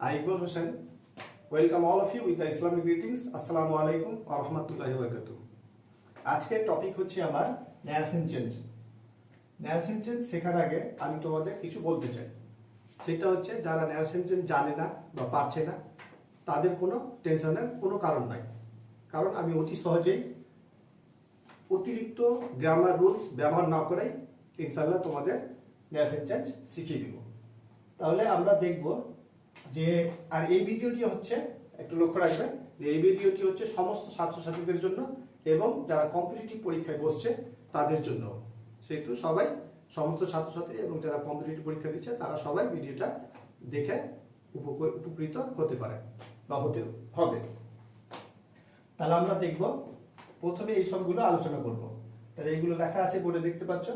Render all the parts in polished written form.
I Iqbal Hussain. Welcome all of you with the Islamic greetings. Assalamu alaikum wa rahmatullahi wa barakatuh. আজকের topic হচ্ছে আমার narration change. Narration change শেখার আগে আমি তোমাদের কিছু বলতে চাই। সেটা হচ্ছে যারা ন্যারেশন চেঞ্জ জানে না বা পারছে না তাদের কোনো টেনশনের কোনো কারণ নাই। কারণ আমি অতি সহজেই অতিরিক্ত গ্রামার রুলস ব্যবহার না করেই ইনশাআল্লাহ তোমাদের ন্যারেশন চেঞ্জ শিখিয়ে দিব। তাহলে আমরা দেখব যে আর এই ভিডিওটি হচ্ছে একটু লক্ষ্য রাখবেন যে এই ভিডিওটি হচ্ছে সমস্ত ছাত্রছাত্রীদের জন্য এবং যারা কম্পিটিটিভ পরীক্ষায় বসছে তাদের জন্য। সেহেতু সবাই সমস্ত ছাত্রছাত্রী এবং যারা কম্পিটিটিভ পরীক্ষা দিচ্ছে তারা সবাই ভিডিওটা দেখে উপকৃত হতে পারে বা হতে হবে। তাহলে আমরা দেখব প্রথমে এই সবগুলো আলোচনা করব। তাহলে এইগুলো লেখা আছে বোর্ডে দেখতে পাচ্ছ।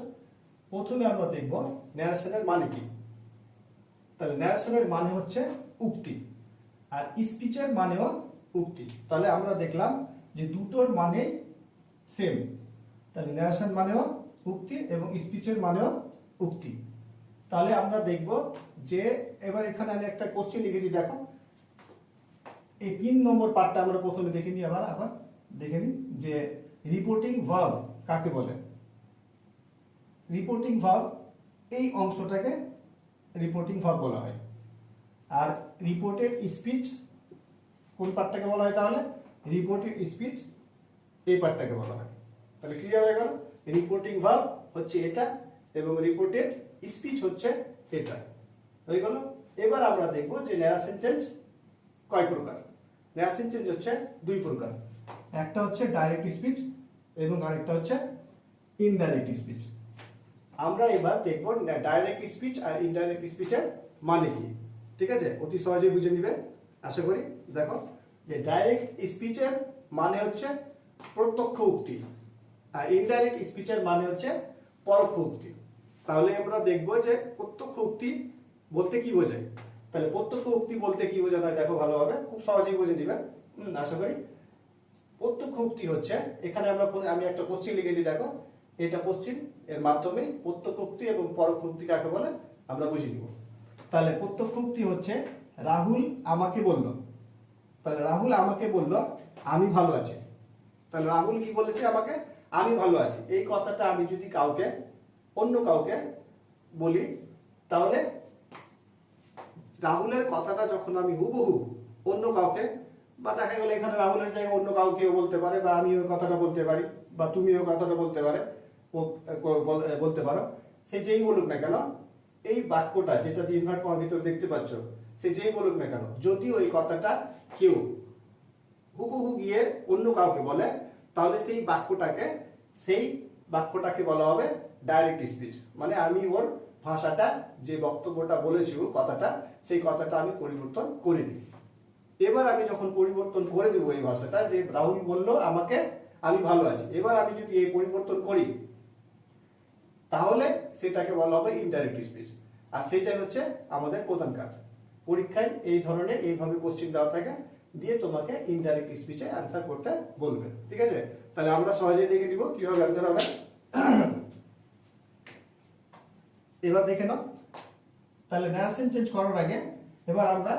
প্রথমে আমরা দেখব ন্যারেশনের মানে কি। তাহলে ন্যারেশনের মানে হচ্ছে উক্তি আর স্পিচের মানেও উক্তি। তাহলে আমরা দেখলাম যে দুটোর মানে সেম। তাহলে ন্যারেশন মানেও উক্তি এবং স্পিচের মানেও উক্তি। তাহলে আমরা দেখব যে এবার এখানে আমি একটা কোশ্চেন লিখেছি, দেখো এই 3 নম্বর পার্টটা আমরা প্রথমে দেখে নিই। আবার দেখে নিই যে রিপোর্টিং ভার্ব কাকে বলে। রিপোর্টিং ভার্ব এই অংশটাকে রিপোর্টিং ভার্ব বলা হয়। আর রিপোর্টেড স্পিচ কোন পার্টটাকে বলা হয়? তাহলে রিপোর্টেড স্পিচ এই পার্টটাকে বলা হয়। তাহলে ক্লিয়ার হয়ে গেল, রিপোর্টিং ভার্ব হচ্ছে এটা এবং রিপোর্টেড স্পিচ হচ্ছে এটা হয়ে গেল। এবার আমরা দেখব যে ন্যারেশন চেঞ্জ কয় প্রকার। ন্যারেশন চেঞ্জ হচ্ছে 2 প্রকার, একটা হচ্ছে ডাইরেক্ট স্পিচ এবং আরেকটা হচ্ছে ইনডাইরেক্ট স্পিচ। আমরা এবার দেখব ডাইরেক্ট স্পিচ আর ইনডাইরেক্ট স্পিচের মানে কি। ঠিক আছে, অতি সহজে বুঝে নিবে আশা করি। দেখো যে ডাইরেক্ট স্পিচের মানে হচ্ছে প্রত্যক্ষ উক্তি আর ইনডাইরেক্ট স্পিচের মানে হচ্ছে পরোক্ষ উক্তি। তাহলে আমরা দেখব যে প্রত্যক্ষ উক্তি বলতে কি বোঝায়। তাহলে প্রত্যক্ষ উক্তি বলতে কি বোঝানো হয় দেখো ভালোভাবে, খুব সহজেই বুঝে নিবে আশা করি। প্রত্যক্ষ উক্তি হচ্ছে এখানে আমি একটা কোশ্চেন লিখেছি, দেখো এটা কোশ্চেন, এর মাধ্যমে প্রত্যক্ষ উক্তি এবং পরোক্ষ উক্তি কাকে বলে আমরা বুঝে নিব। তাহলে প্রত্যক্ষ উক্তি হচ্ছে রাহুল আমাকে বলল। তাহলে রাহুল আমাকে বলল আমি ভালো আছি। তাহলে রাহুল কি বলেছে আমাকে? আমি ভালো আছি। এই কথাটা আমি যদি অন্য কাউকে বলি তাহলে রাহুলের কথাটা যখন আমি হুবহু অন্য কাউকে, বা দেখা গেল এখানে রাহুলের জায়গায় অন্য কাউকেও বলতে পারে, বা আমি ওই কথাটা বলতে পারি, বা তুমি ওই কথাটা বলতে পারো, সে যেই বলুক না কেন এই বাক্যটা যেটা ইনভার্ট কমার ভিতরে দেখতে পাচ্ছ, সে যেই বলুক না কেন যদি ওই কথাটা কেউ হুবহু গিয়ে অন্য কাউকে বলে তাহলে সেই বাক্যটাকে বলা হবে ডাইরেক্ট স্পিচ। মানে আমি ওর ভাষাটা, যে বক্তব্যটা বলেছি ও কথাটা, সেই কথাটা আমি পরিবর্তন করে দিই। এবার আমি যখন পরিবর্তন করে দেবো এই ভাষাটা, যে রাহুল বলল আমাকে আমি ভালো আছি, এবার আমি যদি এই পরিবর্তন করি তাহলে সেটাকে বলা হবে ইনডাইরেক্ট স্পিচ। আর সেটাই হচ্ছে আমাদের প্রধান কাজ। পরীক্ষায় এই ধরনের এইভাবে কোশ্চেন দেওয়া থাকে, দিয়ে তোমাকে ইনডাইরেক্ট স্পিচে অ্যান্সার করতে বলবে। ঠিক আছে, তাহলে আমরা সহজেই দেখে নিব কিভাবে অ্যান্সার হবে। এবার দেখে নাও। তাহলে ন্যারেশন চেঞ্জ করার আগে এবার আমরা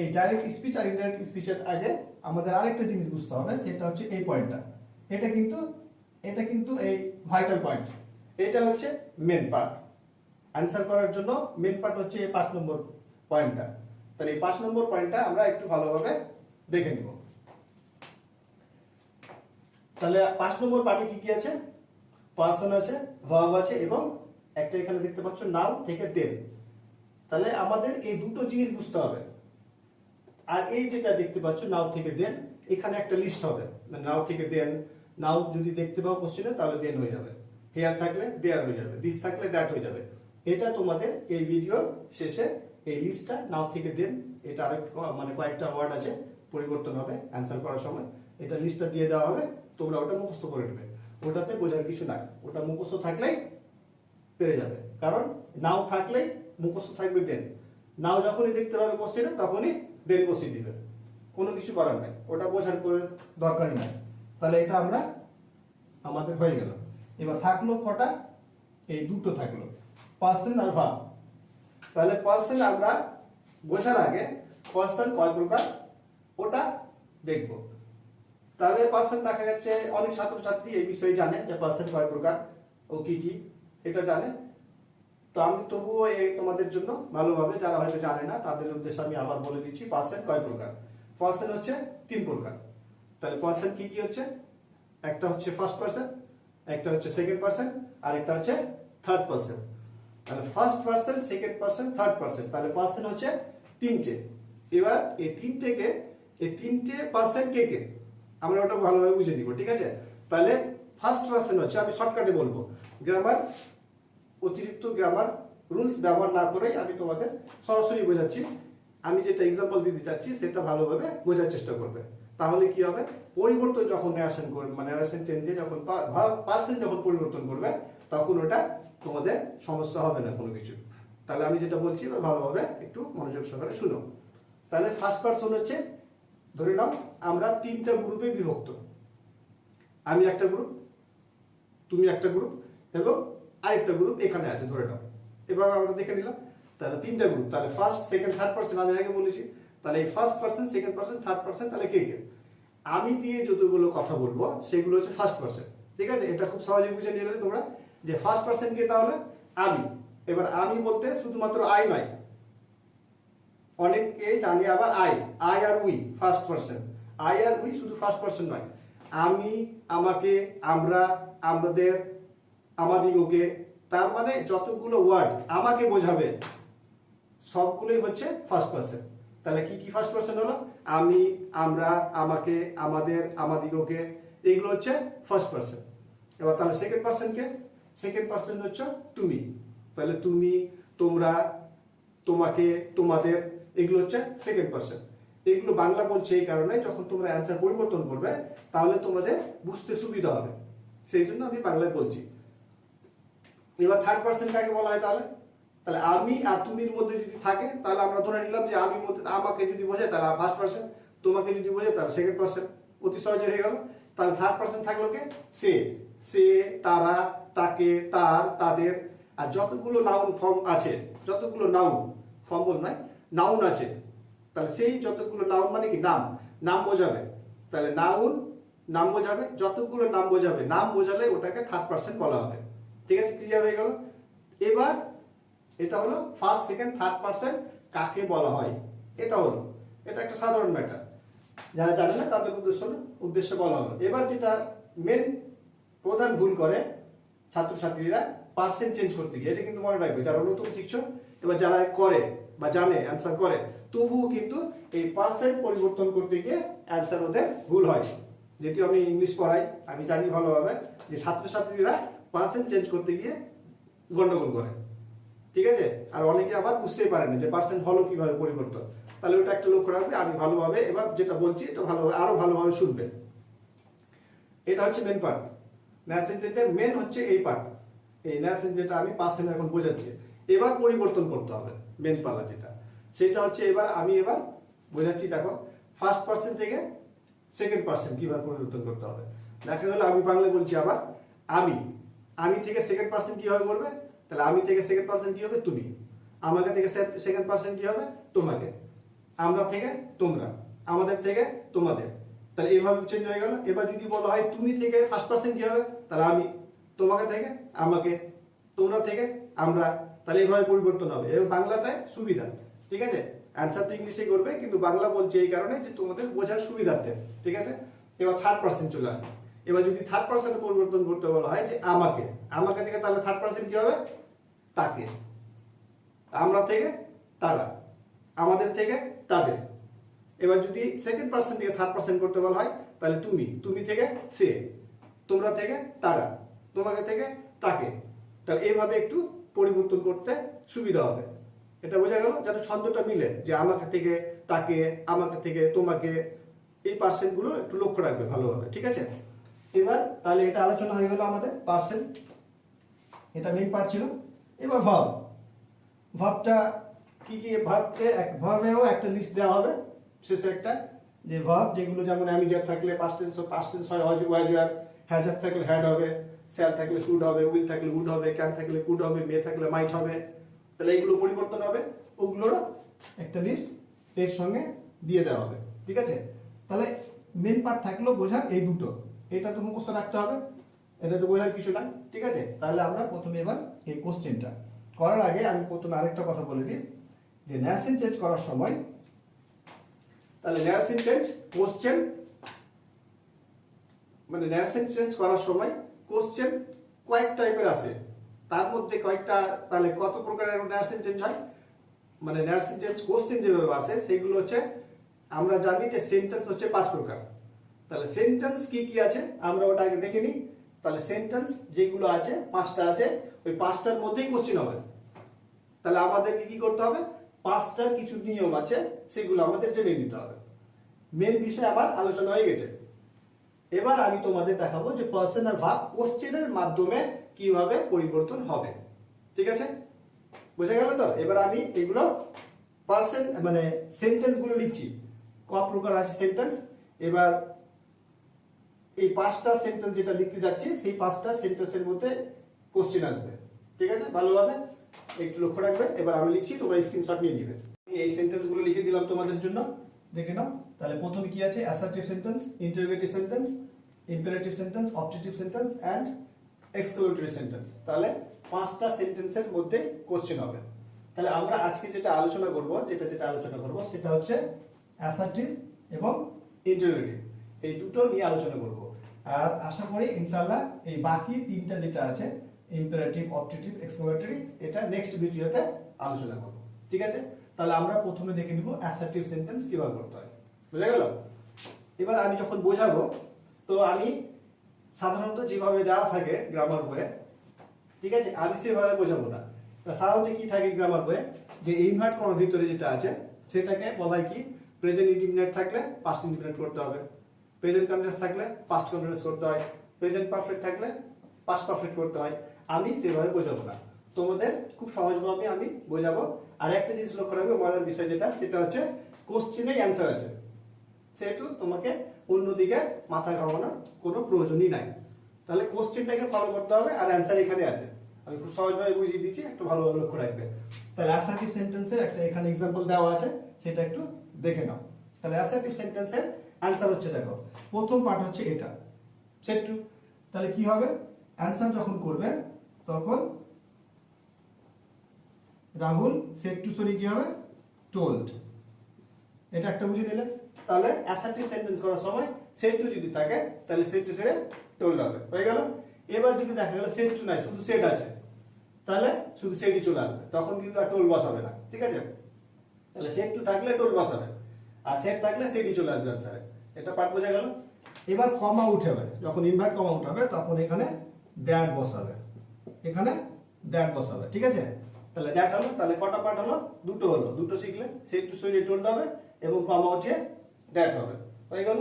এই ডাইরেক্ট স্পিচ আর ইনডাইরেক্ট স্পিচের আগে আমাদের আরেকটা জিনিস বুঝতে হবে, সেটা হচ্ছে এই পয়েন্টটা। এটা কিন্তু এই ভাইটাল পয়েন্ট। এটা হচ্ছে মেন পার্ট। অ্যান্সার করার জন্য মেন পার্ট হচ্ছে এই 5 নম্বর পয়েন্টটা। তাহলে এই 5 নম্বর পয়েন্টটা আমরা একটু ভালোভাবে দেখে নিব। তাহলে 5 নম্বর পার্টে কি কি আছে? পারসন আছে, ভার্ব আছে এবং একটা এখানে দেখতে পাচ্ছ নাও থেকে দেন। তাহলে আমাদের এই দুটো জিনিস বুঝতে হবে। আর এই যেটা দেখতে পাচ্ছ নাও থেকে দেন, এখানে একটা লিস্ট হবে, মানে নাও থেকে দেন। নাও যদি দেখতে পাও কোশ্চেনে তাহলে দেন হয়ে যাবে, হেয়ার থাকলে দেয়ার হয়ে যাবে, দিস থাকলে দ্যাট হয়ে যাবে। এটা তোমাদের এই ভিডিওর শেষে এই লিস্টটা নাও থেকে দেন, এটা মানে কয়েকটা ওয়ার্ড আছে, পরিবর্তন হবে অ্যান্সার করার সময়। এটা লিস্টটা দিয়ে দেওয়া হবে, তোমরা ওটা মুখস্থ করে নেবে। ওটাতে বোঝার কিছু নাই, ওটা মুখস্থ থাকলেই পেরে যাবে। কারণ নাও থাকলেই মুখস্থ থাকবে দেন। নাও যখনই দেখতে পাবে কোশ্চেনে তখনই দেন বসিয়ে দিবে, কোনো কিছু করার নাই, ওটা বোঝার করে দরকারই নাই। তাহলে এটা আমাদের হয়ে গেল। এবার থাকলো কটা? এই দুটো থাকলো, পার্সন আর ভার্ব। তাহলে পার্সন আমরা বোঝার আগে পার্সন কয় প্রকার ওটা দেখব। তাহলে পার্সন দেখা যাচ্ছে অনেক ছাত্রছাত্রী এই বিষয়ে জানে যে পার্সন কয় প্রকার ও কি কি, এটা জানে। তো আমি তবুও তোমাদের জন্য ভালোভাবে যারা হয়তো জানে না তাদের উদ্দেশ্যে আমি আবার বলে দিচ্ছি পার্সন কয় প্রকার। পার্সন হচ্ছে 3 প্রকার। তাহলে পার্সন কি কি হচ্ছে? একটা হচ্ছে ফার্স্ট পার্সন, একটা হচ্ছে সেকেন্ড পার্সন, আর একটা হচ্ছে থার্ড পার্সন। তাহলে first person, second person, third person, তাহলে পার্সন হচ্ছে 3টে। এবার এই তিনটে পার্সন কে কে আমরা ওটা ভালোভাবে বুঝে নিব, ঠিক আছে? তাহলে ফার্স্ট পার্সন হচ্ছে, আমি শর্টকাটে বলবো, গ্রামার, অতিরিক্ত গ্রামার রুলস ব্যবহার না করেই আমি তোমাদের সরাসরি বোঝাচ্ছি। আমি যেটা এক্সাম্পল দিতে চাচ্ছি সেটা ভালোভাবে বোঝার চেষ্টা করবে। তাহলে কি হবে, পরিবর্তন যখন ন্যারেশন করবে, মানে ন্যারেশন চেঞ্জে যখন পার্সন যখন পরিবর্তন করবে তখন ওটা তোমাদের সমস্যা হবে না কোনো কিছু। তাহলে আমি যেটা বলছি ভালোভাবে একটু মনোযোগ সহকারে শুনো। তাহলে ফার্স্ট পার্সন হচ্ছে, ধরে নাও আমরা 3টা গ্রুপে বিভক্ত, আমি একটা গ্রুপ, তুমি একটা গ্রুপ এবং আরেকটা গ্রুপ এখানে আছে ধরে নাও। এবার আমরা দেখে নিলাম তাহলে 3টা গ্রুপ। তাহলে ফার্স্ট, সেকেন্ড, থার্ড পার্সন আমি আগে বলেছি। তাহলে এই first person, second person, third person, তাহলে কে কে? আমি দিয়ে যতগুলো কথা বলবো সেগুলো হচ্ছে ফার্স্ট পার্সন, ঠিক আছে? এটা খুব সহজে বুঝে নিলে তোমরা যে ফার্স্ট পার্সন কে, তাহলে আমি। এবার আমি বলতে শুধুমাত্র আই নয়, অনেকে জানে আবার আই আর উই ফার্স্ট পার্সন। আই আর উই শুধু ফার্স্ট পার্সন নয়, আমি, আমাকে, আমরা, আমাদের, আমাদিগকে, তার মানে যতগুলো ওয়ার্ড আমাকে বোঝাবে সবগুলোই হচ্ছে ফার্স্ট পার্সন। তাহলে কি কি ফার্স্ট পার্সন হলো? আমি, আমরা, আমাকে, আমাদের, আমাদিগকে, এগুলো হচ্ছে ফার্স্ট পার্সন। এবার তাহলে সেকেন্ড পার্সন কে? সেকেন্ড পার্সন হচ্ছে তুমি। তাহলে তুমি, তোমরা, তোমাকে, তোমাদের, এগুলো হচ্ছে সেকেন্ড পার্সন। এগুলো বাংলা বলছে এই কারণে যখন তোমরা অ্যান্সার পরিবর্তন করবে তাহলে তোমাদের বুঝতে সুবিধা হবে, সেই জন্য আমি বাংলায় বলছি। এবার থার্ড পার্সন কাকে বলা হয়? তাহলে তাহলে আমি আর তুমির মধ্যে যদি থাকে তাহলে আমরা ধরে নিলাম যে আমি মধ্যে, আমাকে যদি বোঝায় তাহলে ফার্স্ট পার্সন, তোমাকে যদি বোঝায় তাহলে সেকেন্ড পার্সন, অতি সহজে হয়ে গেল। তাহলে থার্ড পার্সন থাকলো কে? সে, সে, তারা, তাকে, তার, তাদের। আর যতগুলো নাউন ফর্ম আছে, যতগুলো নাউন ফর্ম বল নয়, নাউন আছে, তাহলে সেই যতগুলো নাউন মানে কি নাম, নাম বোঝাবে। তাহলে নাউন নাম বোঝাবে, যতগুলো নাম বোঝাবে, নাম বোঝালে ওটাকে থার্ড পার্সন বলা হবে, ঠিক আছে? ক্লিয়ার হয়ে গেল? এবার এটা হলো ফার্স্ট, সেকেন্ড, থার্ড পার্সন কাকে বলা হয়, এটা হলো, এটা একটা সাধারণ ম্যাটার, যারা জানে না তাদের উদ্দেশ্য বলা হলো। এবার যেটা মেন প্রধান ভুল করে ছাত্রছাত্রীরা পার্সেন্ট চেঞ্জ করতে গিয়ে, এটা কিন্তু মনে রাখবে যারা নতুন শিখছো, এবার যারা করে বা জানে অ্যান্সার করে তবুও কিন্তু এই পার্সেন্ট পরিবর্তন করতে গিয়ে অ্যান্সার ওদের ভুল হয়। যেহেতু আমি ইংলিশ পড়াই, আমি জানি ভালোভাবে যে ছাত্রছাত্রীরা পার্সেন্ট চেঞ্জ করতে গিয়ে গন্ডগোল করে, ঠিক আছে? আর অনেকে আবার বুঝতেই পারে না যে পার্সেন্ট হলো কিভাবে পরিবর্তন। তাহলে ওটা একটা লক্ষ্য রাখবে। আমি ভালোভাবে এবার যেটা বলছি এটা ভালোভাবে আরো ভালোভাবে শুনবে। এটা হচ্ছে মেন পার্ট, ন্যাসেঞ্জের মেন হচ্ছে এই পার্ট, এই ন্যাসেঞ্জ যেটা আমি পার্সেন্ট এখন বোঝাচ্ছি। এবার পরিবর্তন করতে হবে, মেন পালা যেটা, সেটা হচ্ছে এবার আমি বোঝাচ্ছি। দেখো ফার্স্ট পার্সন থেকে সেকেন্ড পার্সন কিভাবে পরিবর্তন করতে হবে। দেখা গেল আমি বাংলায় বলছি আবার, আমি থেকে সেকেন্ড পার্সন কিভাবে করবে? তাহলে আমি থেকে সেকেন্ড পার্সন কি হবে? তুমি। আমাকে থেকে সেকেন্ড পার্সন কি হবে? তোমাকে। আমরা থেকে তোমরা, আমাদের থেকে তোমাদের। তাহলে এইভাবে চেঞ্জ হয়ে গেল। এবার যদি বলা হয় তুমি থেকে ফার্স্ট পার্সন কি হবে? তাহলে আমি, তোমাকে থেকে আমাকে, তোমরা থেকে আমরা, তাহলে এইভাবে পরিবর্তন হবে। এবং বাংলাটায় সুবিধা, ঠিক আছে? অ্যান্সার তো ইংলিশে করবে, কিন্তু বাংলা বলছে এই কারণে যে তোমাদের বোঝার সুবিধার্থে, ঠিক আছে? এবার থার্ড পার্সন চলে আসে। এবার যদি থার্ড পার্সনে পরিবর্তন করতে বলা হয় যে আমাকে, আমাকে থেকে, তাহলে থার্ড পার্সন কি হবে? তাকে। আমরা থেকে তারা, আমাদের থেকে তাদের। এবার যদি সেকেন্ড পার্সন থেকে থার্ড পার্সন করতে বলা হয় তাহলে তুমি থেকে সে, তোমরা থেকে তারা, তোমাকে থেকে তাকে। তাহলে এইভাবে একটু পরিবর্তন করতে সুবিধা হবে। এটা বোঝা গেল? যাতে ছন্দটা মিলে, যে আমাকে থেকে তাকে, আমাকে থেকে তোমাকে, এই পার্সেন্ট গুলো একটু লক্ষ্য রাখবে ভালোভাবে, ঠিক আছে? এবার তাহলে এটা আলোচনা হয়ে গেল আমাদের পার্সেন্ট, এটা মেইন পার্ট ছিল। এবার ভার্বটা কি কি? ভার্বেও একটা লিস্ট দেওয়া হবে শেষে একটা, যে ভার্ব যেগুলো, যেমন অ্যামিজার থাকলে পাস্ট টেন্স হয় ওয়াজ ওয়্যার, হ্যাজার থাকলে হ্যাড হবে, শ্যাল থাকলে শুড হবে, উইল থাকলে উড হবে, ক্যান থাকলে কুড হবে, মে থাকলে মাইট হবে। তাহলে এইগুলো পরিবর্তন হবে, ওগুলোর একটা লিস্ট এর সঙ্গে দিয়ে দেওয়া হবে। ঠিক আছে, তাহলে মেন পার্ট থাকলো বোঝা এই দুটো, এটা তো মুখস্থ রাখতে হবে, এটা তো বোঝার কিছু না। ঠিক আছে, তাহলে আমরা প্রথমে এবার এই কোশ্চেনটা করার আগে আমি প্রথমে আরেকটা কথা বলে দিই যে ন্যারেশন চেঞ্জ করার সময়, তাহলে ন্যারেশন চেঞ্জ কোশ্চেন, মানে ন্যারেশন চেঞ্জ করার সময় কোশ্চেন কয়েক টাইপের আছে, তার মধ্যে কয়েকটা, তাহলে কত প্রকারের ন্যারেশন চেঞ্জ হয়, মানে ন্যারেশন চেঞ্জ কোশ্চেন যেভাবে আছে সেগুলো হচ্ছে, আমরা জানি যে সেন্টেন্স হচ্ছে 5 প্রকার। তাহলে সেন্টেন্স কি কি আছে আমরা ওটা আগে দেখে নিই। তাহলে সেন্টেন্স যেগুলো আছে 5টা আছে, ওই 5টার মধ্যেই কোশ্চেন হবে। তাহলে আমাদেরকে কি করতে হবে, 5টার কিছু নিয়ম আছে সেগুলো আমাদের জেনে নিতে হবে। মেন বিষয় আমার আলোচনা হয়ে গেছে। এবার আমি তোমাদের দেখাবো যে পার্সন আর ভার্ব কোশ্চেনের মাধ্যমে কিভাবে পরিবর্তন হবে। ঠিক আছে, বোঝা গেল তো? এবার আমি এগুলো পার্সন মানে সেন্টেন্স গুলো লিখছি, ক প্রকার আছে সেন্টেন্স। এবার এই 5টা সেন্টেন্স যেটা লিখতে যাচ্ছি সেই 5টা সেন্টেন্সের মধ্যে কোশ্চেন আসবে। ঠিক আছে, ভালোভাবে একটু লক্ষ্য রাখবে। এবার আমি লিখছি, তোমরা স্ক্রিনশট নিয়ে নিবে। এই সেন্টেন্স গুলো লিখে দিলাম তোমাদের জন্য, দেখে নাও। তাহলে প্রথমে কি আছে, assertive sentence, interrogative sentence, imperative sentence, objective sentence and exclamatory sentence. তাহলে 5টা সেন্টেন্সের মধ্যে কোশ্চেন হবে। তাহলে আমরা আজকে যেটা আলোচনা করব সেটা হচ্ছে অ্যাসার্টিভ এবং ইন্টারোগেটিভ, এই দুটো নিয়ে আলোচনা করব। আর আশা করি ইনশাআল্লাহ এই বাকি 3টা যেটা আছে ইম্পারেটিভ, অবজেক্টিভ, এক্সক্লেমেটরি, এটা নেক্সট ভিডিওতে আলোচনা করব। ঠিক আছে, তাহলে আমরা প্রথমে দেখে নিব অ্যাসার্টিভ সেন্টেন্স কিভাবে করতে হয়। বুঝা গেল? এবার আমি যখন বোঝাবো, তো আমি সাধারণত যেভাবে দেওয়া থাকে গ্রামার বইয়ে, ঠিক আছে, আমি সেভাবে বোঝাবো না। সাধারণত কি থাকে গ্রামার বইয়ে, যে ইনভার্ট কমার ভিতরে যেটা আছে সেটাকে বলা হয় কি, প্রেজেন্ট ইনডিফিনিট থাকলে পাস্ট ইনডিফিনিট করতে হবে, প্রেজেন্ট কন্টিনিউয়াস থাকলে পাস্ট কন্টিনিউয়াস করতে হয়, প্রেজেন্ট পারফেক্ট থাকলে পাস্ট পারফেক্ট করতে হয়। আমি সেভাবে বোঝাবো না, তোমাদের খুব সহজভাবে আমি বোঝাবো। আর একটা জিনিস লক্ষ্য রাখবে, মজার বিষয় যেটা, সেটা হচ্ছে কোশ্চেনে অ্যান্সার আছে, সেহেতু তোমাকে অন্যদিকে মাথা ঘামানোর কোনো প্রয়োজনই নাই। তাহলে কোশ্চেনটাকে ফলো করতে হবে আর অ্যান্সার এখানে আছে। আমি খুব সহজভাবে বুঝিয়ে দিচ্ছি, একটু ভালোভাবে লক্ষ্য রাখবে। তাহলে অ্যাসার্টিভ সেন্টেন্সের একটা এখানে एग्जांपल দেওয়া আছে, সেটা একটু দেখে নাও। তাহলে অ্যাসার্টিভ সেন্টেন্সের অ্যান্সার হচ্ছে, দেখো প্রথম পার্ট হচ্ছে এটা, সেট টু। তাহলে কি হবে, অ্যান্সার যখন করবে তখন রাহুল সেট টু সরি কি হবে, টোল্ড। এটা একটা বুঝে নিলে। তাহলে অ্যাসার্টিভ সেন্টেন্স করার সময় সেট টু যদি থাকে তাহলে সেট টু ছেড়ে টোল্ড হবে, হয়ে গেল। এবার যদি দেখা গেল সেট টু নাই, শুধু সেট আছে, তাহলে শুধু সেটই চলে আসবে, তখন কিন্তু আর টোল বসাবে না। ঠিক আছে, তাহলে সেট টু থাকলে টোল বসাবে, আর সেট থাকলে সেটই চলে আসবে আনসারে। এটা পার্ট বোঝা গেল। এবার কমা উঠাবে, যখন ইনভার্ট কমা উঠাবে তখন এখানে দ্যাট বসাবে, এখানে দ্যাট বসাবে। ঠিক আছে, তাহলে দ্যাট হলো, তাহলে কটা পার্ট হলো, দুটো হলো। দুটো শিখলে সেট টু সরি টোল্ড হবে এবং কমা উঠিয়ে দ্যাট হবে, হয়ে গেল।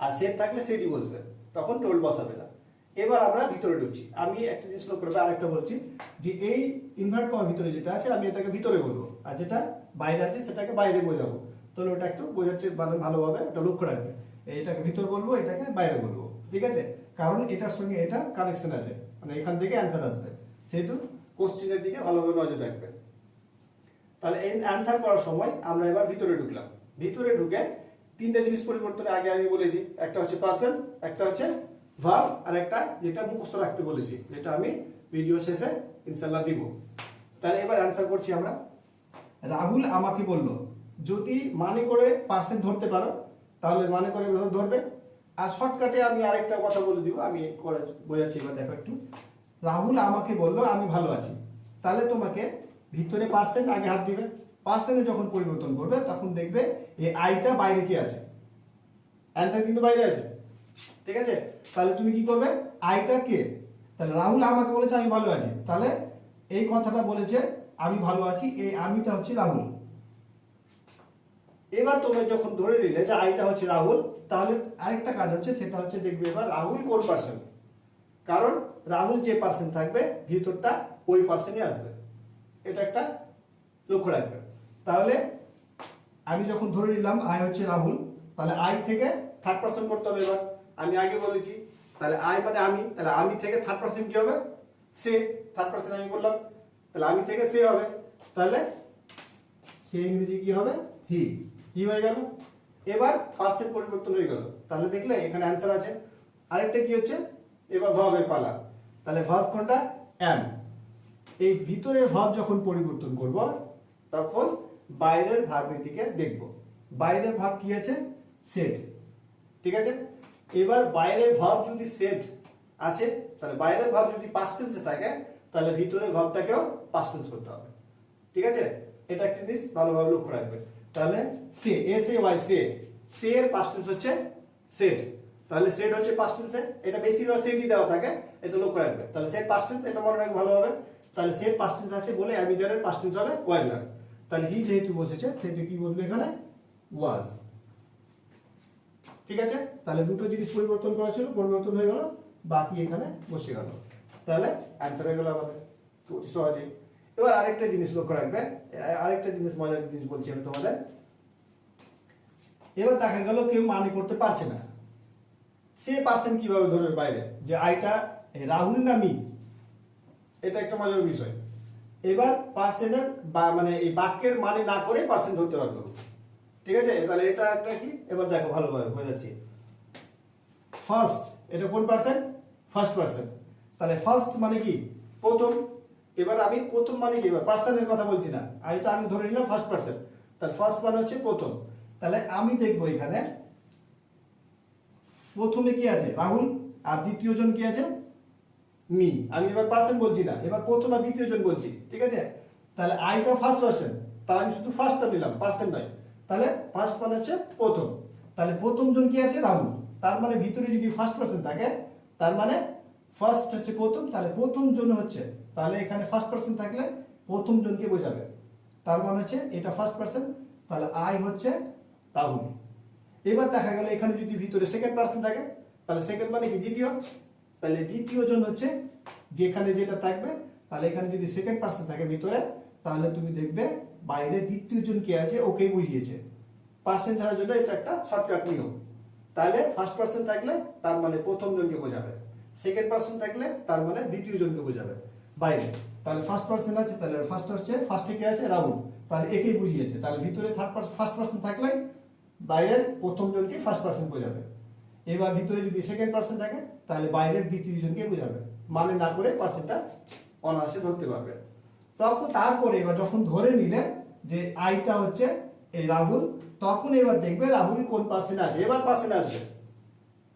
আর সেট থাকলে সেটই বলবে, তখন টোল্ড বসাবে না। এবার আমরা ভিতরে ঢুকছি। আমি একটা জিনিস লক্ষ্য করবে, আরেকটা বলছি যে এই ইনভার্ট কমার ভিতরে যেটা আছে আমি এটাকে ভিতরে বলবো, আর যেটা বাইরে আছে সেটাকে বাইরে বোঝাবো। তাহলে ওটা একটু বোঝাচ্ছে মানে ভালোভাবে ওটা লক্ষ্য রাখবে, এটাকে ভিতর বলবো, এটাকে বাইরে বলবো। ঠিক আছে, কারণ এটার সঙ্গে এটা কানেকশন আছে, মানে এখান থেকে অ্যান্সার আসবে, সেহেতু কোশ্চেনের দিকে ভালোভাবে নজর রাখবে। তাহলে এই অ্যান্সার করার সময় আমরা এবার ভিতরে ঢুকলাম। ভিতরে ঢুকে 3টা জিনিস পরিবর্তনের আগে আমি বলেছি, একটা হচ্ছে পার্সন, একটা হচ্ছে ভার্ব, আর একটা যেটা মুখস্থ রাখতে বলেছি, যেটা আমি ভিডিও শেষে ইনশাআল্লাহ দিব। তাহলে এবার অ্যান্সার করছি আমরা। রাহুল আমাকে বলল, যদি মানে করে পার্সন ধরতে পারো তাহলে মানে করে ধরবে। আর শর্টকাটে আমি আরেকটা কথা বলে দিব, আমি করে বোঝাচ্ছি। এবার দেখো একটু, রাহুল আমাকে বলল আমি ভালো আছি, তাহলে তোমাকে ভিতরে পার্সেন্ট আগে হাত দিবে। পার্সেন্টে যখন পরিবর্তন করবে তখন দেখবে এই আইটা বাইরে কি আছে, অ্যান্সার কিন্তু বাইরে আছে। ঠিক আছে, তাহলে তুমি কি করবে, আইটা কে, তাহলে রাহুল আমাকে বলেছে আমি ভালো আছি, তাহলে এই কথাটা বলেছে আমি ভালো আছি, এই আমিটা হচ্ছে রাহুল। এবার তুমি যখন ধরে নিলে যে আইটা হচ্ছে রাহুল, তাহলে আরেকটা কাজ হচ্ছে, সেটা হচ্ছে দেখবে এবার রাহুল কোন পার্সন, কারণ রাহুল যে পার্সন থাকবে ভিতরটা ওই পার্সনই আসবে, এটা একটা লক্ষ্য রাখবে। তাহলে আমি যখন ধরে নিলাম আই হচ্ছে রাহুল, তাহলে আই থেকে থার্ড পার্সন করতে হবে। এবার আমি আগে বলেছি, তাহলে আই মানে আমি, তাহলে আমি থেকে থার্ড পার্সন কি হবে, সে। থার্ড পার্সন আমি বললাম, তাহলে আমি থেকে সে হবে। তাহলে সে ইংরেজি কি হবে হি, হি হয়ে গেল। এবার পার্সেন্ট পরিবর্তন হয়ে গেল, তাহলে দেখলে এখানে অ্যান্সার আছে। আরেকটা কি হচ্ছে, এবার ভার্বের পালা। তাহলে ভার্ব কোনটা, অ্যাম। এই ভিতরের ভার্ব যখন পরিবর্তন করব তখন বাইরের ভার্বের দিকে দেখব। বাইরের ভার্ব কি আছে, সেড, ঠিক আছে। এবার বাইরের ভার্ব যদি সেড আছে, তাহলে বাইরের ভার্ব যদি পাস্ট টেন্সে থাকে, তাহলে ভিতরের ভার্বটাকেও পাস্ট টেন্স করতে হবে, ঠিক আছে। এটা একটা জিনিস ভালোভাবে লক্ষ্য রাখবে। তাহলে সে, এস এ ওয়াই, সে, সে এর পাস্ট টেন্স হচ্ছে সেড। তাহলে সেড হচ্ছে পাস্ট টেন্সে, এটা বেশিরভাগ সেডই দেওয়া থাকে, এটা লক্ষ্য রাখবে। তাহলে সেড পাস্ট টেন্স, এটা মনে রাখবে ভালোভাবে। তাহলে সেড পাস্ট টেন্স আছে বলে অ্যামিজারের পাস্ট টেন্স হবে ওয়াজ। তাহলে হি যেহেতু বসেছে সেহেতু কি বলবে এখানে, ওয়াজ, ঠিক আছে। তাহলে দুটো জিনিস পরিবর্তন করা ছিল, পরিবর্তন হয়ে গেল, বাকি এখানে বসে গেল। তাহলে অ্যান্সার হয়ে গেল আমাদের অতি সহজেই। এবার আরেকটা জিনিস লক্ষ্য রাখবে, আরেকটা জিনিস মজার জিনিস বলছি আমি তোমাদের। এবার দেখা গেল কেউ মানে করতে পারছে না, সে পার্সেন্ট কিভাবে ধরবে বাইরে, যে আইটা রাহুল না মি, এটা একটা মজার বিষয়। এবার পার্সেন্টের মানে এই বাক্যের মানে না করে পার্সেন্ট ধরতে পারবে, ঠিক আছে। তাহলে এটা একটা কি, এবার দেখো ভালোভাবে বোঝাচ্ছি। ফার্স্ট, এটা কোন পার্সেন্ট, ফার্স্ট পার্সন। তাহলে ফার্স্ট মানে কি, প্রথম। এবার আমি প্রথম মানে কি, এবার পার্সনের কথা বলছি না, এটা আমি ধরে নিলাম ফার্স্ট পার্সন। তাহলে ফার্স্ট মানে হচ্ছে প্রথম। তাহলে আমি দেখবো এখানে প্রথমে কি আছে, রাহুল, আর দ্বিতীয় জন কি আছে, মি। আমি এবার পার্সন বলছি না, এবার প্রথম আর দ্বিতীয় জন বলছি, ঠিক আছে। তাহলে আইটা ফার্স্ট পার্সন, তাহলে আমি শুধু ফার্স্টটা নিলাম, পার্সন নয়। তাহলে ফার্স্ট মানে হচ্ছে প্রথম। তাহলে প্রথম জন কি আছে, রাহুল। তার মানে ভিতরে যদি ফার্স্ট পার্সন থাকে, তার মানে ফার্স্ট হচ্ছে প্রথম, তাহলে প্রথম জন হচ্ছে, তাহলে এখানে ফার্স্ট পার্সন থাকলে প্রথম জনকে বোঝাবে। তার মানে হচ্ছে এটা ফার্স্ট পার্সন, তাহলে আই হচ্ছে রাহুল। এবার দেখা গেল এখানে যদি ভিতরে সেকেন্ড পার্সন থাকে, তাহলে সেকেন্ড মানে কি, দ্বিতীয়। তাহলে দ্বিতীয় জন হচ্ছে যেখানে যেটা থাকবে, তাহলে এখানে যদি সেকেন্ড পার্সন থাকে ভিতরে, তাহলে তুমি দেখবে বাইরে দ্বিতীয় জন কে আছে ওকেই বুঝিয়েছে। পার্সন ছাড়ার জন্য এটা একটা শর্টকাট নিয়ম। তাহলে ফার্স্ট পার্সন থাকলে তার মানে প্রথম জনকে বোঝাবে, সেকেন্ড পার্সন থাকলে তার মানে দ্বিতীয় জনকে বোঝাবে বাইরে। তাহলে ফার্স্ট পার্সন আছে, তাহলে ফার্স্ট হচ্ছে, ফার্স্টে কে আছে, রাহুল, তাহলে একেই বুঝিয়েছে। তাহলে ভিতরে ফার্স্ট পার্সন থাকলে বাইরের প্রথম জনকে ফার্স্ট পার্সন বোঝাবে। এবার ভিতরে যদি সেকেন্ড পার্সন থাকে, তাহলে বাইরের দ্বিতীয় জনকে বোঝাবে। মানে না করে পার্সনটা অনায়াসে ধরতে পারবে। তখন তারপরে এবার যখন ধরে নিলে যে আইটা হচ্ছে এই রাহুল, তখন এবার দেখবে রাহুল কোন পার্সেন্ট আছে। এবার পার্সেন্ট আসবে,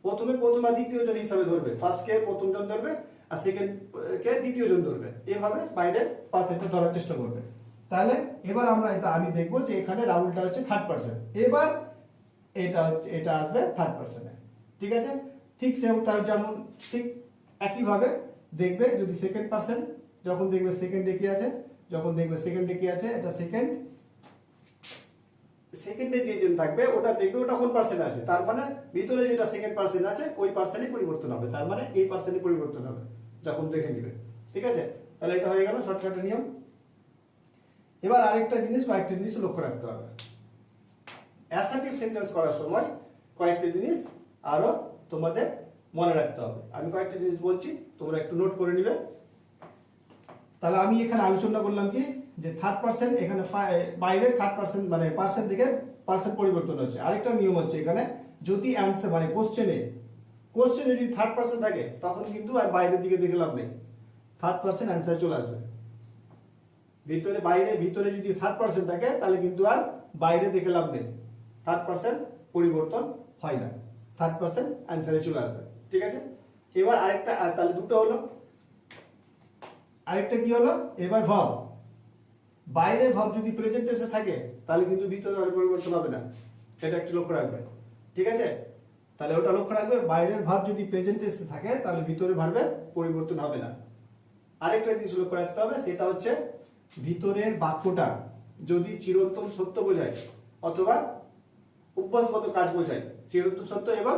প্রথম আর দ্বিতীয় জন হিসাবে ধরবে, ফার্স্ট কে প্রথম জন ধরবে আর সেকেন্ড কে দ্বিতীয় জন ধরবে, এভাবে বাইরে পার্সেন্টটা ধরার চেষ্টা করবে। তাহলে এবার আমি দেখবো যে এখানে রাহুলটা হচ্ছে থার্ড পার্সন, এবার এটা হচ্ছে, এটা আসবে থার্ড পার্সনে, ঠিক আছে। ঠিক সেম তার যেমন ঠিক একইভাবে দেখবে যদি সেকেন্ড পার্সন, যখন দেখবে সেকেন্ডে কি আছে, যখন দেখবে সেকেন্ডে কি আছে, এটা সেকেন্ডে যে জন থাকবে ওটা দেখবে ওটা কোন পার্সেন্ট আছে, তার মানে ভিতরে যেটা সেকেন্ড পার্সেন্ট আছে ওই পার্সেন্টই পরিবর্তন হবে, তার মানে এই পার্সেন্টই পরিবর্তন হবে যখন দেখে নিবে, ঠিক আছে। তাহলে এটা হয়ে গেল শর্টকাটের নিয়ম। এবার আরেকটা জিনিস, কয়েকটা জিনিস লক্ষ্য রাখতে হবে অ্যাসার্টিভ সেন্টেন্স করার সময়। কয়েকটা জিনিস আরো তোমাদের মনে রাখতে হবে। আমি কয়েকটা জিনিস বলছি, তোমরা একটু নোট করে নিবে। তাহলে আমি এখানে আলোচনা করলাম কি, যে থার্ড পার্সন এখানে বাইরের থার্ড পার্সন মানে পার্সন থেকে পার্সন পরিবর্তন হচ্ছে। আরেকটা নিয়ম হচ্ছে এখানে যদি অ্যান্সার মানে কোশ্চেনে যদি থার্ড পার্সন থাকে, তখন কিন্তু আর বাইরের দিকে দেখে লাভ নেই, থার্ড পার্সন অ্যান্সার চলে আসবে। ভিতরে যদি থার্ড পার্সন থাকে, তাহলে কিন্তু আর বাইরে দেখে লাভ নেই, থার্ড পার্সন পরিবর্তন হয় না, থার্ড পার্সন অ্যান্সারে চলে আসবে, ঠিক আছে। এবার আরেকটা, তাহলে দুটো হলো। আরেকটা কি হলো, এবার ভার্ব, বাইরে ভার্ব যদি প্রেজেন্ট টেন্সে থাকে, তাহলে কিন্তু ভিতরে আর পরিবর্তন হবে না, এটা একটু লক্ষ্য রাখবে, ঠিক আছে। তাহলে ওটা লক্ষ্য রাখবে, বাইরের ভার্ব যদি প্রেজেন্ট টেন্সে থাকে, তাহলে ভিতরে ভার্বের পরিবর্তন হবে না। আরেকটা জিনিস লক্ষ্য রাখতে হবে, সেটা হচ্ছে ভিতরের বাক্যটা যদি চিরন্তন সত্য বোঝায় অথবা অভ্যাসগত কাজ বোঝায়, চিরন্তন সত্য এবং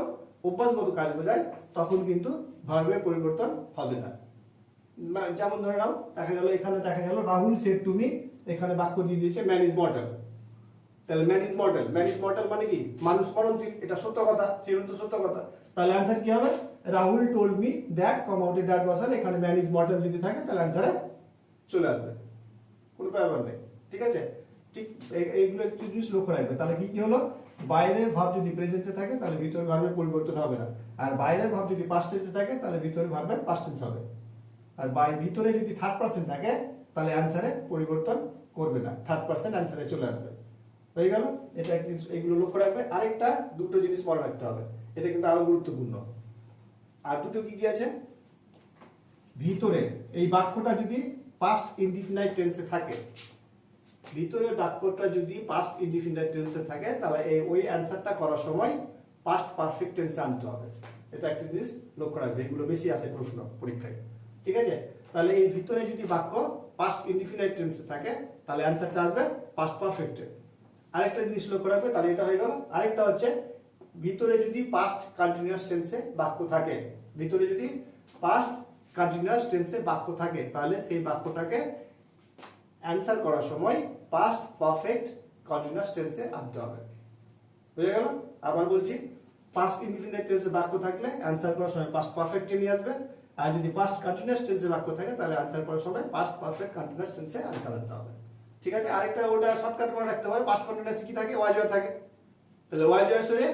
অভ্যাসগত কাজ বোঝায়, তখন কিন্তু ভার্বের পরিবর্তন হবে না। যেমন ধরে নাও, এখানে দেখা গেল রাহুল সেড টু মি, এখানে বাক্য দিয়ে দিয়েছে ম্যান ইজ মর্টাল। তাহলে ম্যান ইজ মর্টাল মানে কি, মানুষ মরণশীল, এটা সত্য কথা, চিরন্তন সত্য কথা। তাহলে অ্যান্সার কি হবে, রাহুল টোল্ড মি দ্যাট, কম আউটে দ্যাট বসালে এখানে ম্যান ইজ মর্টাল যদি থাকে, তাহলে অ্যান্সারে চলে আসবে, কোনো ব্যাপার নেই, ঠিক আছে। ঠিক এইগুলো একটু জিনিস লক্ষ্য রাখবে। তাহলে কি কি হলো, বাইরের ভাব যদি প্রেজেন্টে থাকে তাহলে ভিতরের ভার্বের পরিবর্তন হবে না, আর বাইরের ভাব যদি পাস্ট টেন্সে থাকে তাহলে ভিতরের ভার্বের পাস্ট টেন্স হবে, আর ভিতরে যদি থার্ড পারসন থাকে তাহলে অ্যানসারে পরিবর্তন করবে না, থার্ড পারসন অ্যানসারে চলে আসবে। হয়ে গেল, এটা একটা জিনিস এইগুলো লক্ষ্য রাখবে। আরেকটা দুটো জিনিস মনে রাখতে হবে, এটা কিন্তু আরো গুরুত্বপূর্ণ। আর দুটো কি কি আছে, ভিতরে এই বাক্যটা যদি পাস্ট ইনডিফিনাইট টেন্সে থাকে, ভিতরের বাক্যটা যদি পাস্ট ইনডিফিনাইট টেন্সে থাকে তাহলে এই ওই অ্যানসারটা করার সময় পাস্ট পারফেক্ট টেন্সে আনতে হবে। এটা একটা জিনিস লক্ষ্য রাখবে, এগুলো বেশি আসে প্রশ্ন পরীক্ষায়, ঠিক আছে? তাহলে এই ভিতরে যদি বাক্য পাস্ট ইনডিফিনাইট টেন্সে থাকে তাহলে অ্যানসারটা আসবে পাস্ট পারফেক্টে। আরেকটা জিনিস লক্ষ্য রাখবে, তাহলে এটা হয়ে গেল। আরেকটা হচ্ছে ভিতরে যদি পাস্ট কন্টিনিউয়াস টেন্সে বাক্য থাকে, ভিতরে যদি পাস্ট কন্টিনিউয়াস টেন্সে বাক্য থাকে তাহলে সেই বাক্যটাকে অ্যানসার করার সময় পাস্ট পারফেক্ট কন্টিনিউয়াস টেন্সে আনতে হবে। বুঝে গেল? আবার বলছি, পাস্ট ইনডিফিনিট টেন্সে বাক্য থাকলে অ্যানসার করার সময় পাস্ট পারফেক্টে নিয়ে আসবে, আর যদি পাস্ট কন্টিনিউয়াস টেন্সে বাক্য থাকে তাহলে অ্যানসার করার সময় পাস্ট পারফেক্ট কন্টিনিউয়াস টেন্সে অ্যানসার আনতে হবে। ঠিক আছে? আরেকটা ওটা শর্টকাট মনে রাখতে হবে, পাস্ট কন্টিনিউয়াস কি থাকে, ওয়াজ ওয়ার থাকে, তাহলে ওয়াজ ওয়ার সরিয়ে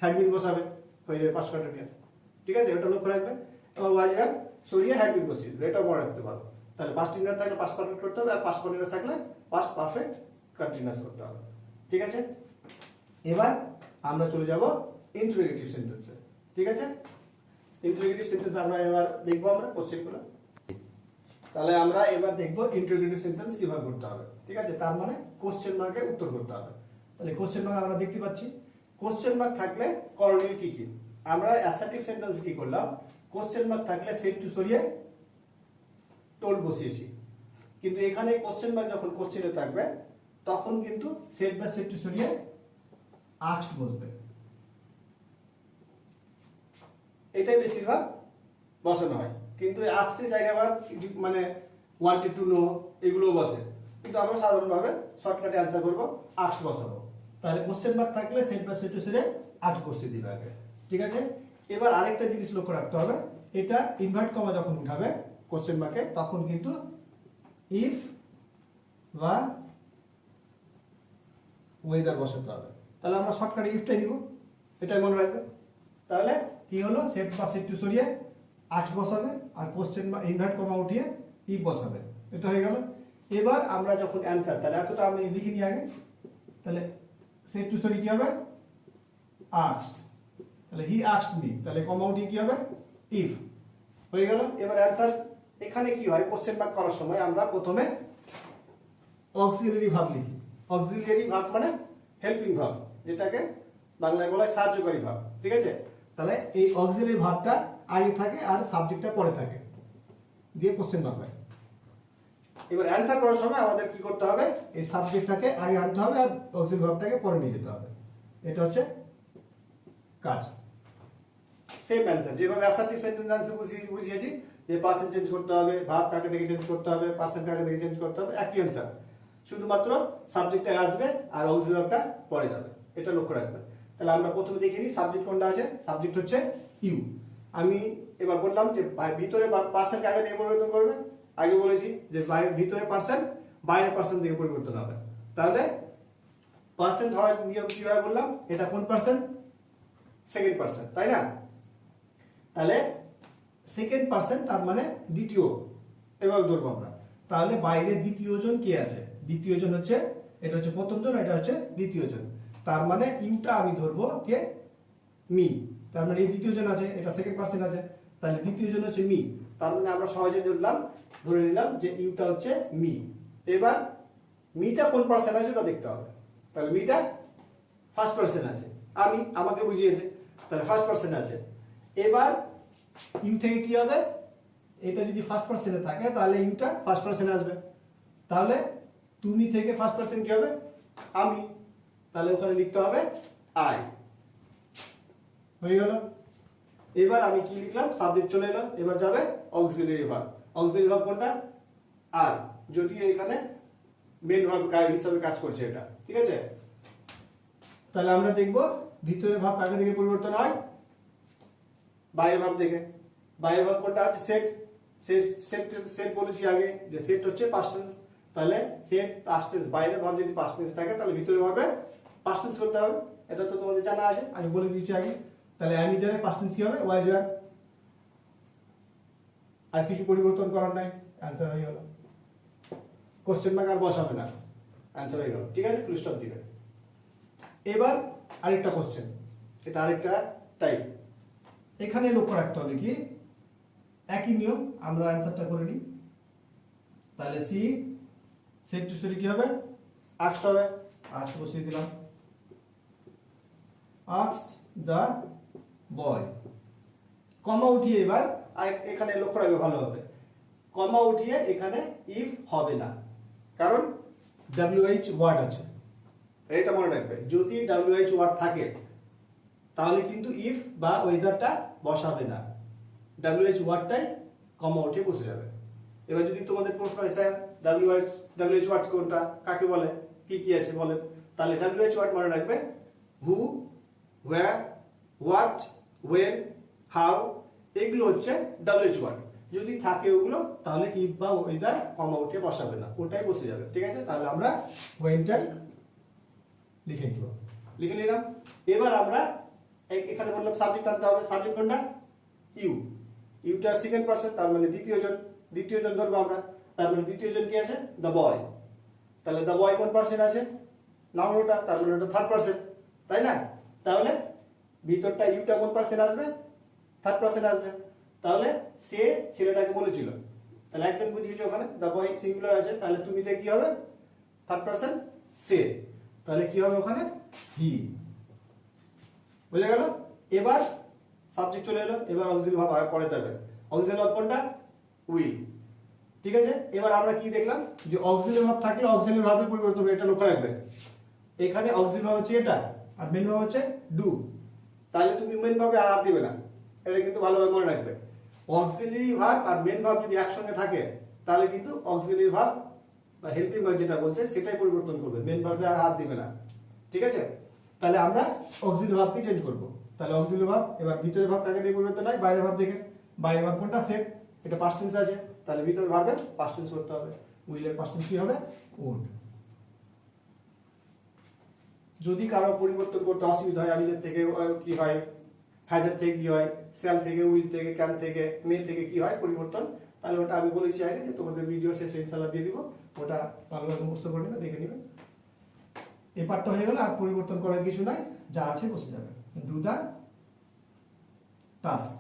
হ্যাড বিন বসাবে, হয়ে যাবে পাস্ট কন্টিনিউয়াস। ঠিক আছে? ওটা লক্ষ্য রাখবে। এবং ওয়াজ ওয়ার সরিয়ে হ্যাড বিন বসিয়ে দেবে, এটাও মনে রাখতে পারো। তাহলে পাস্ট ইনডিফিনিট থাকলে পাস্ট পারফেক্ট করতে হবে, আর পাস্ট কন্টিনিউয়াস থাকলে পাস্ট পারফেক্ট কন্টিনিউয়াস করতে হবে। ঠিক আছে? এবার আমরা চলে যাব ইন্টারোগেটিভ সেন্টেন্সে। ঠিক আছে? ইন্টারোগেটিভ সেন্টেন্স আমরা এবার দেখবো আমরা কোশ্চেনগুলো। তাহলে আমরা এবার দেখবো ইন্টারোগেটিভ সেন্টেন্স কিভাবে করতে হবে। ঠিক আছে? তার মানে কোশ্চেন মার্কে উত্তর করতে হবে। তাহলে কোশ্চেন মার্ক আমরা দেখতে পাচ্ছি, কোশ্চেন মার্ক থাকলে করণীয় কি কি। আমরা অ্যাসার্টিভ সেন্টেন্স কি করলাম, কোশ্চেন মার্ক থাকলে সেট টু সরিয়ে টোল্ড বসিয়েছি, কিন্তু এখানে কোশ্চেন মার্ক যখন কোশ্চেনে থাকবে তখন কিন্তু সেট বা সেট টু সরিয়ে আস্কড বসবে। এটাই বেশিরভাগ বসানো হয়, কিন্তু আস্কের জায়গায় আবার মানে ওয়ান্টেড টু নো এগুলো বসে, কিন্তু আমরা সাধারণভাবে শর্টকাটে অ্যান্সার করব, আস্কড বসাবো। তাহলে কোশ্চেন মার্ক থাকলে সেট বা সেট টু সরিয়ে আস্কড বসিয়ে দিবে আগে। ঠিক আছে? এবার আরেকটা জিনিস লক্ষ্য রাখতে হবে, এটা ইনভার্ট কমা যখন উঠাবে কোশ্চেন মার্কে তখন কিন্তু ইফ বা ওয়েদার বসাতে হবে। তাহলে আমরা শর্টকাটে ইফটাই নিব, এটাই মনে রাখবে। তাহলে কি হলো, সেট বা সেট টু সরিয়ে আস্কড বসাবে, আর কোশ্চেন বা ইনভার্ট কমা উঠিয়ে ইফ বসাবে, এটা হয়ে গেল। এবার আমরা যখন অ্যানসার, তাহলে এতটা আমি লিখে নিই আগে। তাহলে সেট টু সরি কি হবে, আস্কড, তাহলে হি আস্কড মি, তাহলে কমা উঠিয়ে কি হবে, ইফ, হয়ে গেল। এবার অ্যানসার এখানে কি হয়, কোশ্চেন মার্ক করার সময় আমরা প্রথমে অক্সিলারি ভার্ব লিখি। অক্সিলারি ভার্ব মানে হেল্পিং ভার্ব, যেটাকে বাংলায় বলা হয় সাহায্যকারী ভার্ব। ঠিক আছে? তাহলে এই অক্সিলারি ভার্বটা আগে থাকে আর সাবজেক্টটা পরে থাকে, দিয়ে কোশ্চেন মার্ক হয়। এবার অ্যানসার করার সময় আমাদের কি করতে হবে, এই সাবজেক্টটাকে আগে আনতে হবে আর অক্সিলারি ভার্বটাকে পরে নিয়ে যেতে হবে, এটা হচ্ছে কাজ। সেম অ্যানসার যেভাবে অ্যাসার্টিভ সেন্টেন্স আনসার বুঝিয়েছি যে পার্সন চেঞ্জ করতে হবে, ভার্ব কাকে দেখে চেঞ্জ করতে হবে, পার্সন কাকে দেখে চেঞ্জ করতে হবে, একই অ্যানসার, শুধুমাত্র সাবজেক্টটা আসবে আর অক্সিলারিটা পরে যাবে, এটা লক্ষ্য রাখবে। তাহলে আমরা প্রথমে দেখে নিই সাবজেক্ট কোনটা আছে। সাবজেক্ট হচ্ছে ইউ। আমি এবার বললাম যে ভিতরে পার্সন কাকে দেখে পরিবর্তন করবে, আগে বলেছি যে ভিতরে পার্সন বাইরের পার্সন দেখে পরিবর্তন হবে। তাহলে পার্সন ধরার নিয়ম কিভাবে বললাম, এটা কোন পার্সন, সেকেন্ড পার্সন, তাই না? তাহলে সেকেন্ড পার্সন তার মানে দ্বিতীয়, এভাবে ধরবো আমরা। তাহলে বাইরে দ্বিতীয় জন কে আছে, দ্বিতীয় জন হচ্ছে, এটা হচ্ছে প্রথম জন, এটা হচ্ছে দ্বিতীয় জন। তার মানে ইউটা আমি ধরবো কে, মি। তার মানে এই দ্বিতীয় জন আছে, এটা সেকেন্ড পার্সন আছে, তাহলে দ্বিতীয় জন হচ্ছে মি। তার মানে আমরা সহজে ধরে নিলাম যে ইউটা হচ্ছে মি। এবার মিটা কোন পার্সন আছে ওটা দেখতে হবে। তাহলে মিটা ফার্স্ট পার্সন আছে, আমি, আমাকে বুঝিয়েছে, তাহলে ফার্স্ট পার্সন আছে। এবার ইউ থেকে কি হবে, এটা যদি ফার্স্ট পার্সনে থাকে তাহলে ইউটা ফার্স্ট পার্সনে আসবে। তাহলে তুমি থেকে ফার্স্ট পার্সন কি হবে, আমি, তাহলে ওখানে লিখতে হবে আই, হয়ে গেল। এবার আমি কি লিখলাম, সাবজেক্ট চলে এলো, এবার যাবে অক্সিলারি ভার্ব। অক্সিলারি ভার্ব কোনটা, আর, যদিও এখানে মেন ভার্ব হিসাবে কাজ করছে এটা। ঠিক আছে? তাহলে আমরা দেখব ভিতরের ভাব কাকে দেখে পরিবর্তন হয়, বাইরের ভাব দেখে। বাইরের ভাব কোনটা আছে, সেট। সেট বলেছি আগে যে সেট হচ্ছে পাস্ট টেন্স, তাহলে সেট পাস্ট টেন্স, বাইরের ভাব যদি পাস্ট টেন্স থাকে তাহলে ভিতরের ভাবে পাস্ট টেন্স করতে হবে। এটা তো তোমাদের জানা আছে, আমি বলে দিয়েছি আগে। তাহলে am is এর পাস্ট টেন্স কি হবে? was were। আর কিছু পরিবর্তন করার নাই, অ্যানসার হয়ে গেল। কোশ্চেন মার্ক আর বসাবে না, অ্যানসার হয়ে গেল। ঠিক আছে, ফুল স্টপ দিবে। এবার আরেকটা কোশ্চেন, এটা আরেকটা টাইপ। এখানে লক্ষ্য রাখতে হবে কি, একই নিয়ম, আমরা অ্যানসারটা করে নিই। তাহলে সি সেট টু সরি কি হবে? আস্কড হবে, আস্কড বসিয়ে দিলাম। আস্কড দ্য বয়, কমা উঠিয়ে এবার আর এখানে লক্ষ্য রাখবে ভালোভাবে, কমা উঠিয়ে এখানে ইফ হবে না, কারণ WH ওয়ার্ড আছে। এটা মনে রাখবে, যদি WH ওয়ার্ড থাকে তাহলে কিন্তু ইফ বা ওয়েদারটা বসাবে না, WH ওয়ার্ডটাই কমা উঠিয়ে বসে যাবে। এবার যদি তোমাদের প্রশ্ন হয় স্যার WH ওয়ার্ড কোনটা, কাকে বলে, কি কি আছে বলেন, তাহলে WH ওয়ার্ড মনে রাখবে হু, হোয়ার, হোয়াট, ওয়েন, হাউ, এগুলো হচ্ছে WH ওয়ার্ড। যদি থাকে ওগুলো তাহলে ইফ বা ওয়েদার কমা উঠিয়ে বসাবে না, ওটাই বসে যাবে। ঠিক আছে, তাহলে আমরা ওয়েনটাই লিখে নিব, লিখে নিলাম। এবার আমরা এখানে বললাম সাবজেক্ট আনতে হবে। সাবজেক্ট কোনটা? ইউ, ইউটা সেকেন্ড পারসন, তার মানে দ্বিতীয় জন ধরবো আমরা। তার মানে দ্বিতীয় জন কি আছে? The boy. তাহলে দ্য বয় কোন পারসন আছে? নাউন ওটা, তার মানে ওটা থার্ড পারসন, তাই না? তাহলে ভিতরটা ইউটা কোন পারসন আসবে? থার্ড পারসন আসবে। তাহলে সে ছেলেটাকে বলেছিল, তাহলে একজন বুঝিয়েছে ওখানে, দ্য বয় সিঙ্গুলার আছে, তাহলে তুমিতে কি হবে? থার্ড পারসন সে, তাহলে কি হবে ওখানে? হি। বুঝে গেল? এবার সাবজেক্ট চলে এলো, এবার অক্সিলারি ভার্ব পরে যাবে। অক্সিলারি ভার্ব কোনটা? উইল। ঠিক আছে, এবার আমরা কি দেখলাম যে অক্সিলারি ভার্ব থাকলে অক্সিলারি ভার্বের পরিবর্তন হবে, এটা লক্ষ্য রাখবে। এখানে অক্সিলারি ভার্ব হচ্ছে এটা, আর মেইন ভার্ব হচ্ছে ডু। তাহলে তুমি মেইন ভার্বে আর দিবে না, এটা কিন্তু ভালোভাবে মনে রাখবে। অক্সিলারি ভার্ব আর মেইন ভার্ব যদি একসঙ্গে থাকে তাহলে কিন্তু অক্সিলারি ভার্ব বা হেল্পিং ভার্ব যেটা বলছে সেটাই পরিবর্তন করবে, মেইন ভার্বে আর হাত দিবে না। ঠিক আছে, তাহলে আমরা অক্সিলারি ভার্বকে চেঞ্জ করব। তাহলে অক্সিলারি ভার্ব, এবার ভিতরের ভার্ব কাকে দিয়ে পরিবর্তন হয়? বাইরের ভার্ব থেকে। বাইরের ভার্ব কোনটা? সেট, এটা পাস্ট টেন্স আছে, তাহলে ভিতরের ভার্বের পাস্ট টেন্স করতে হবে। উইলের পাস্ট টেন্স কি হবে? উড। যদি কারো পরিবর্তন করতে অসুবিধা হয়, আমি থেকে কি হয়, হ্যাজার থেকে কি হয়, শ্যাল থেকে, উইল থেকে, ক্যান থেকে, মে থেকে কি হয় পরিবর্তন, তাহলে ওটা আমি বলেছি আগে যে তোমাদের ভিডিও শেষে ইনশাআল্লাহ দিয়ে দিব, ওটা ভালোভাবে মুখস্থ করে নেবে, দেখে নেবে। এই পার্টটা হয়ে গেল, আর পরিবর্তন করার কিছু নাই, যা আছে বসে যাবে। ডু দা টাস্ক,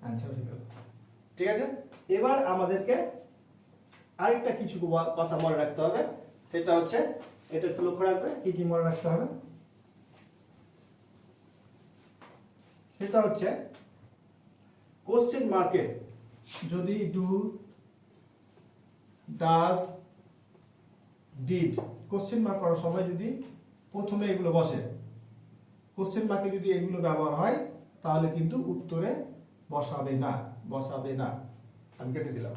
অ্যানসার হয়ে গেল। ঠিক আছে, এবার আমাদেরকে আরেকটা কিছু কথা মনে রাখতে হবে, সেটা হচ্ছে, এটা একটু লক্ষ্য রাখবে, কি কি মনে রাখতে হবে সেটা হচ্ছে, কোশ্চেন মার্কে যদি do, does, did, question mark করার সময় যদি প্রথমে এগুলো বসে, কোশ্চেন মার্কে যদি এগুলো ব্যবহার হয় তাহলে কিন্তু উত্তরে বসাবে না, বসাবে না। আমি কেটে দিলাম।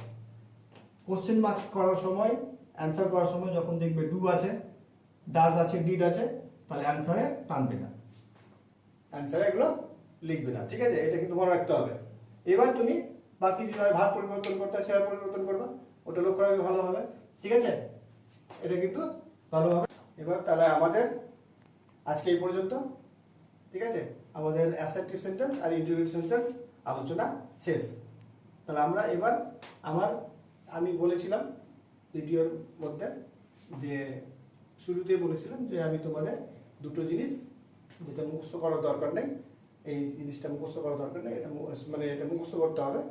কোশ্চেন মার্ক করার সময়, অ্যান্সার করার সময় যখন দেখবে ডু আছে, ডাজ আছে, ডিড আছে, তাহলে অ্যান্সারে টানবে না, অ্যান্সারে এগুলো লিখবে না। ঠিক আছে, এটা কিন্তু মনে রাখতে হবে। এবার তুমি বাকি যেভাবে ভাব পরিবর্তন করতে হয় সেভাবে পরিবর্তন করবে, ওটা লক্ষ্য রাখবে ভালোভাবে। ঠিক আছে, এটা কিন্তু ভালোভাবে। এবার তাহলে আমাদের আজকে এই পর্যন্ত। ঠিক আছে, আমাদের অ্যাসার্টিভ সেন্টেন্স আর ইন্টারোগেটিভ সেন্টেন্স আলোচনা শেষ। তাহলে আমরা এবার আমি বলেছিলাম ভিডিওর মধ্যে, যে শুরুতে বলেছিলাম যে আমি তোমাদের দুটো জিনিস যেটা মুখস্থ করার দরকার নেই, এই জিনিসটা মুখস্থ করার দরকার নেই, এটা মানে এটা মুখস্থ করতে হবে,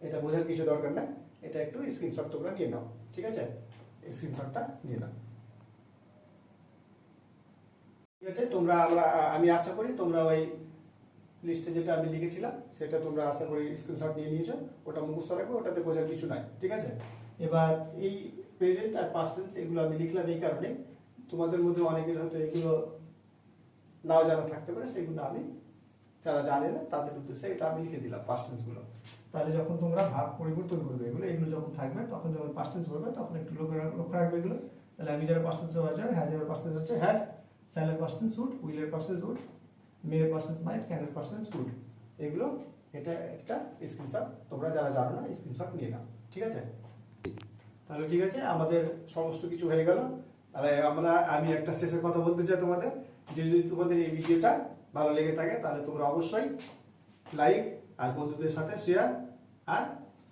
এটা বোঝার কিছু দরকার নেই, এটা একটু স্ক্রিনশট তোমরা নিয়ে নাও। ঠিক আছে, স্ক্রিনশটটা নিয়ে নাও। ঠিক আছে, আমি আশা করি তোমরা ওই লিস্টে যেটা আমি লিখেছিলাম সেটা তোমরা আশা করি স্ক্রিনশট নিয়ে নিয়েছো, ওটা মুখস্থ রাখবে, ওটাতে বোঝার কিছু নাই। ঠিক আছে, এবার এই প্রেজেন্ট আর পাস্ট টেন্স এগুলো আমি লিখলাম এই কারণে, তোমাদের মধ্যে অনেকের হয়তো এগুলো নাও জানা থাকতে পারে, সেগুলো আমি, যারা জানে না তাদের উদ্দেশ্যে এটা আমি লিখে দিলাম পাস্ট টেন্স গুলো। তাহলে যখন তোমরা ভাব পরিবর্তন করবে এগুলো যখন থাকবে, তখন যখন পাস্ট টেন্স করবে তখন একটু লক্ষ্য রাখবে এগুলো। তাহলে আমি যারা পাস্ট টেন্স হওয়ার জন্য, হ্যাজ এর পাস্ট টেন্স হচ্ছে হ্যাড, শ্যালের পাস্ট টেন্স উড, উইলের পাস্ট টেন্স উড, মেয়ের পাস্ট টেন্স মাইট, ক্যানের পাস্ট টেন্স উড। এগুলো এটা একটা স্ক্রিনশট, তোমরা যারা জানো না স্ক্রিনশট নিয়ে নাও। ঠিক আছে, তাহলে ঠিক আছে, আমাদের সমস্ত কিছু হয়ে গেল। তাহলে আমি একটা শেষের কথা বলতে চাই তোমাদের, যে যদি তোমাদের এই ভিডিওটা ভালো লেগে থাকে তাহলে তোমরা অবশ্যই লাইক আর বন্ধুদের সাথে শেয়ার আর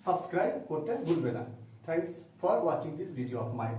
সাবস্ক্রাইব করতে ভুলবে না। Thanks for watching this video of mine.